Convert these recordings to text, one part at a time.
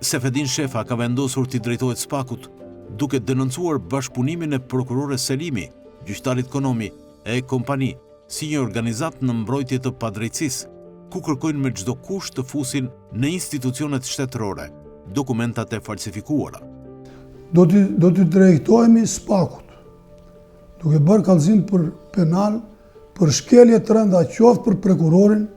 Sefedin Shefa ka vendosur t'i drejtohet SPAK-ut, duke denoncuar bashkëpunimin e prokurores Selimi, gjyqtarit Konomi e kompani, si një organizat në mbrojtje të padrejtësisë, ku kërkojnë me çdo kusht të fusin në institucionet shtetërore dokumentat e falsifikuara. Do t'i drejtohemi SPAK-ut, duke bërë kallëzim për penal, për shkelje të rënda, qoftë për prokurorin,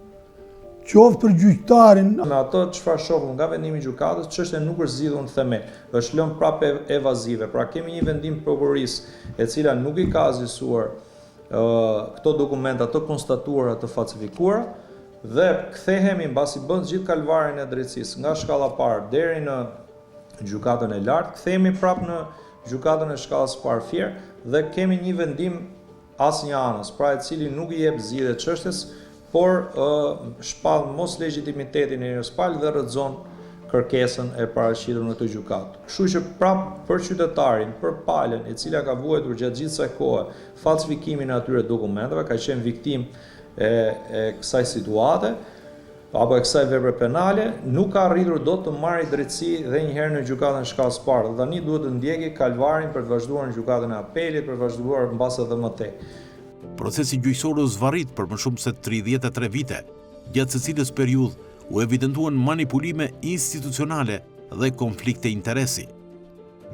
qoftë për gjyqtarin. Me ato çfarë shohëm nga vendimi i gjykatës, çështja nuk është zgjidhur në themel, është lënë prapë evazive. Pra kemi një vendim prokurorisë e cila nuk i ka zgjidhur këto dokumenta të konstatuara të falsifikuara dhe kthehemi mbasi bën gjithë kalvarin e drejtësisë nga shkalla parë deri në gjykatën e lartë, kthehemi prapë në gjykatën e shkallës parë Fier dhe kemi një vendim asnjë anës, pra i cili nuk i jep zgjidhje çështjes, por shpall mos legjitimitetin e njërës palë dhe rrëzon kërkesën e paraqitur në të gjykatë. Kështu që prapë për qytetarin, për palën e cila ka vuajtur gjatë gjithë kësaj kohe falsifikimin e atyre dokumenteve, ka qenë viktim e kësaj situate apo e kësaj vepre penale, nuk ka arritur dot të marrë drejtësi dhe një herë në gjykatën e shkallës parë. Dhe tani duhet të ndjeki kalvarin për të vazhduar në gjykatën e apelit, për të vazhduar mbas edhe më tej. Procesi gjyqësor u zvarrit për më shumë se 33 vite, gjatë së cilës periudhë u evidentuan manipulime institucionale dhe konflikte interesi.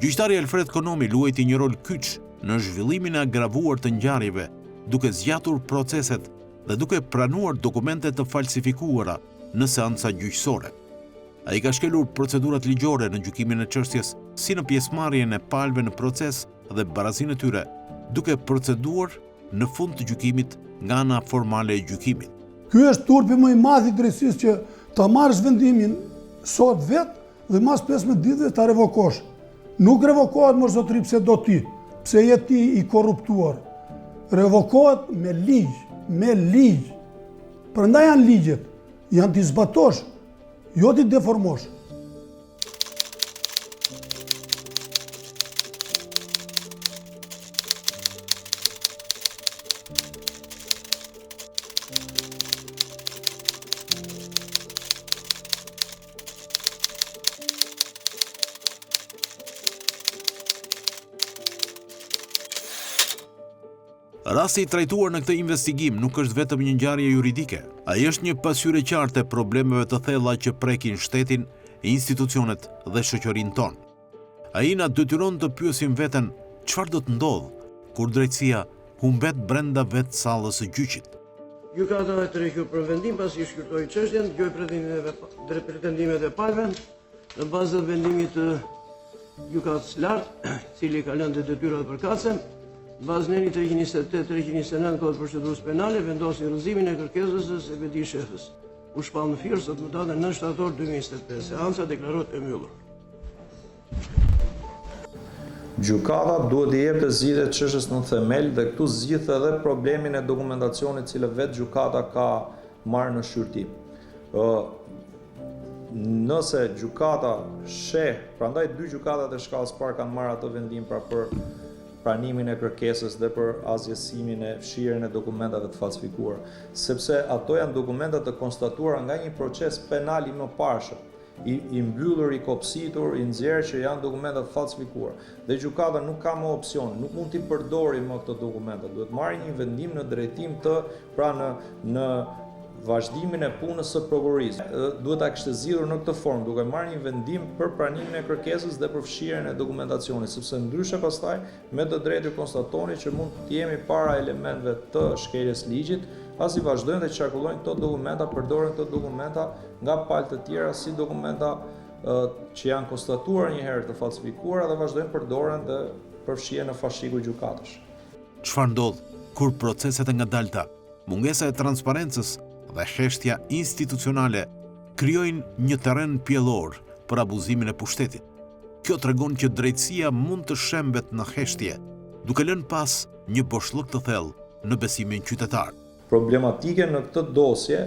Gjyqtari Alfred Konomi luajti një rol kyç në zhvillimin e agravuar të ngjarjeve, duke zgjatur proceset dhe duke pranuar dokumente të falsifikuara në seanca gjyqësore. Ai ka shkelur procedurat ligjore në gjykimin e çështjes, si në pjesëmarrjen e palëve në proces dhe barazinë e tyre, duke proceduar në fund të gjykimit nga ana formale e gjykimit. Ky është turpi më i madh i drejtësisë, që ta marrësh vendimin sot vetë dhe mas 15 ditëve ta revokosh. Nuk revokohet më zotëri pse do ti, pse je ti i korruptuar. Revokohet me ligj. Prandaj janë ligjet, janë t'i zbatosh, jo t'i deformosh. Rasti i trajtuar në këtë investigim nuk është vetëm një ngjarje juridike, ai është një pasqyrë e qartë e problemeve të thella që prekin shtetin, institucionet dhe shoqërinë tonë. Ai na detyron të pyesim veten çfarë do të ndodhë kur drejtësia humbet brenda vetë sallës së gjyqit. Gjykata e tërhequr për vendim pasi shkirtoi çështjen, dëgjoi pretendimet e palëve në bazë të vendimit të gjykatës lartë, i cili ka lënë detyrat përkatëse. Bazë nënit 328-329 kodit procedurës penale vendosi rrëzimin e kërkesës së Sefedin Shefës. U shpall në Fier sot më datën 9 shtator 2025. Seanca deklarohet e mbyllur. Gjykata duhet të jepte zgjidhje çështjes në themel dhe këtu zgjidh edhe problemin e dokumentacionit që vetë gjykata ka marrë në shqyrtim. Nëse gjykata sheh, prandaj dy gjykatat e shkallës parë kanë marrë atë vendim pra për pranimin e kërkesës dhe për asgjësimin e fshirjen e dokumentave të falsifikuara, sepse ato janë dokumentat të konstatuara nga një proces penal i mëparshëm, i mbyllur, i kopsitur, i nxjerrë që janë dokumenta të falsifikuara. Dhe gjykata nuk ka më opsion, nuk mund t'i përdorë më këto dokumenta, duhet marrë një vendim në drejtim të pra në vazhdimin e punës së prokurorisë. Duhet ta kishte zgjidhur në këtë formë, duke marrë një vendim për pranimin e kërkesës dhe për fshirjen e dokumentacionit, sepse ndryshe pastaj me të drejtë konstatoni që mund të jemi para elementeve të shkeljes ligjit, pasi vazhdojnë të qarkullojnë këto dokumenta, përdoren këto dokumenta nga palë të tjera si dokumenta që janë konstatuar një herë të falsifikuara dhe vazhdojnë përdoren dhe përfshihen në fashiku gjykatësh. Çfarë ndodh kur proceset e ngadalta, mungesa e transparencës dhe heshtja institucionale krijojnë një terren pjellor për abuzimin e pushtetit? Kjo tregon që drejtësia mund të shembet në heshtje, duke lënë pas një boshllëk të thellë në besimin qytetar. Problematike në këtë dosje,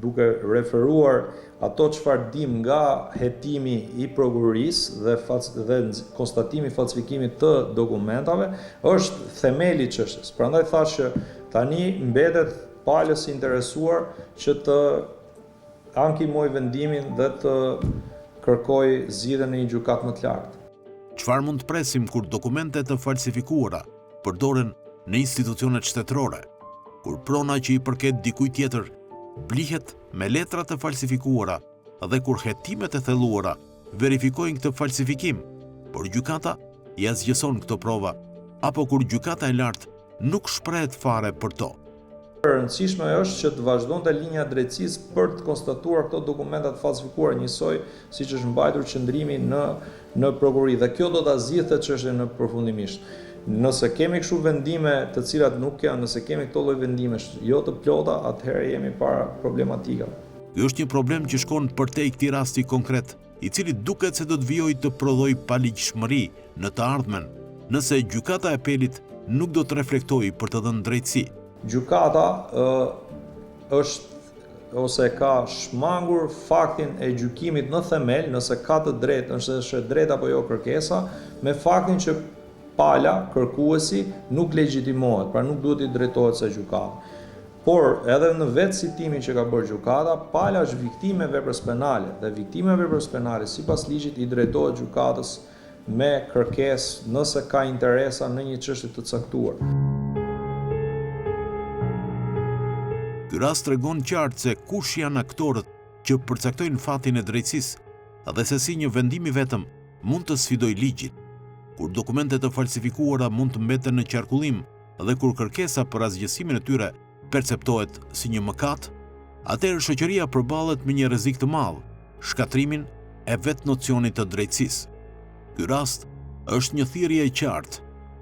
duke referuar ato çfarë dim nga hetimi i prokurorisë dhe konstatimi i falsifikimit të dokumentave, është themeli i çështjes. Prandaj thash që tani mbetet palës interesuar që të ankimoj vendimin dhe të kërkoj zgjidhjen në një gjykatë më të lartë. Çfarë mund të presim kur dokumente të falsifikuara përdoren në institucionet shtetërore, kur prona që i përket dikujt tjetër blihet me letra të falsifikuara dhe kur hetimet e thelluara verifikojnë këtë falsifikim, por gjykata ja zgjeson këto prova, apo kur gjykata e lartë nuk shprehet fare për to. E rëndësishme është që të vazhdonte linja e drejtësisë për të konstatuar këto dokumenta të falsifikuara, njësoj siç është mbajtur qëndrimi në prokurori, dhe kjo do ta zgjidhte çështjen në përfundimisht. Nëse kemi kështu vendime të cilat nuk janë, nëse kemi këto lloj vendimesh jo të plota, atëherë jemi para problematikave. Ky është një problem që shkon përtej këtij rasti konkret, i cili duket se do të vijojë të prodhojë paligjshmëri në të ardhmen, nëse gjykata e apelit nuk do të reflektojë për të dhënë drejtësi. Gjykata është ose ka shmangur faktin e gjykimit në themel, nëse ka të drejtë, nëse është drejt apo jo kërkesa, me faktin që pala, kërkuesi, nuk legjitimohet, pra nuk duhet i drejtohet se gjykata. Por edhe në vetë citimin që ka bërë gjykata, pala është viktime e veprës penale, dhe viktime e veprës penale sipas ligjit i drejtohet gjykatës me kërkesë nëse ka interesa në një çështje të caktuar. Ky rast tregon qartë se kush janë aktorët që përcaktojnë fatin e drejtësisë dhe se si një vendim i vetëm mund të sfidojë ligjin. Kur dokumentet të falsifikuara mund të mbeten në qarkullim dhe kur kërkesa për asgjësimin e tyre perceptohet si një mëkat, atëherë shoqëria përballet me një rrezik të madh, shkatrimin e vetë nocionit të drejtësisë. Ky rast është një thirrje e qartë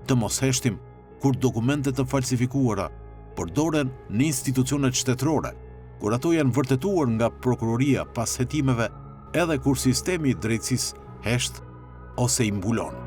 të mos heshtim kur dokumentet të falsifikuara përdoren në institucionet shtetërore, kur ato janë vërtetuar nga prokuroria pas hetimeve, edhe kur sistemi i drejtësisë hesht ose i mbulon.